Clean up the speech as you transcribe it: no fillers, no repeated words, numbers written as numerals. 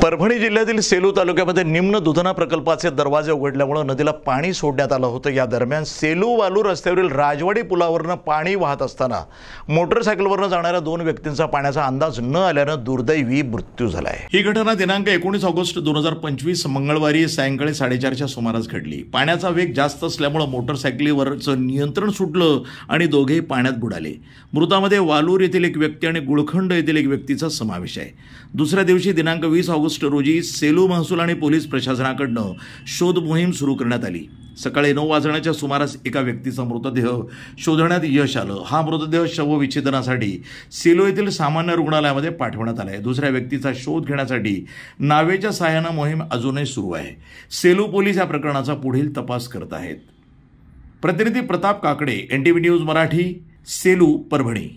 परभणी जिल्ह्यातील सेलू तालुक्यामध्ये निम्न दुधना प्रकल्पाचे दरवाजे उघडल्यामुळे नदीला पाणी सोडण्यात आलं होतं। या दरम्यान सेलू वालूर रस्त्यावरील राजवाडी पुलावरनं पाणी वाहत असताना मोटरसायकलवरनं जाणाऱ्या 2 व्यक्तींचा पाण्याचा अंदाज न आल्यानं दुर्दैवी मृत्यू झाला आहे। ही घटना दिनांक 19 ऑगस्ट 2025 मंगळवारी सायंकाळी 4:30च्या सुमारास घडली। पाण्याचा वेग जास्त असल्यामुळे मोटरसायकलीवरचं नियंत्रण सुटलं आणि दोघेही पाण्यात बुडाले। मृतांमध्ये वालूर येथील एक व्यक्ती आणि गुळखंड येथील एक व्यक्तीचा समावेश आहे। दुसऱ्या दिवशी दिनांक 20 ऑगस्ट रोजी सेलू महसूल आणि पोलीस प्रशासनाकडून शोध मोहीम सुरू करण्यात आली। सकाळी 9 वाजण्याच्या सुमारास एका व्यक्तीचा मृतदेह शोधण्यात यश आलं। हा मृतदेह शवविच्छेदनासाठी सेलू येथील सामान्य रुग्णालयामध्ये पाठवण्यात आला आहे। दुसऱ्या व्यक्तीचा शोध घेण्यासाठी नावेच्या सहाय्याने मोहीम अजूनही सुरू आहे। सेलू पोलीस या प्रकरणाचा पुढील तपास करत आहेत। प्रतिनिधी प्रताप काकडे, NTV न्यूज मराठी, सेलू, परभणी।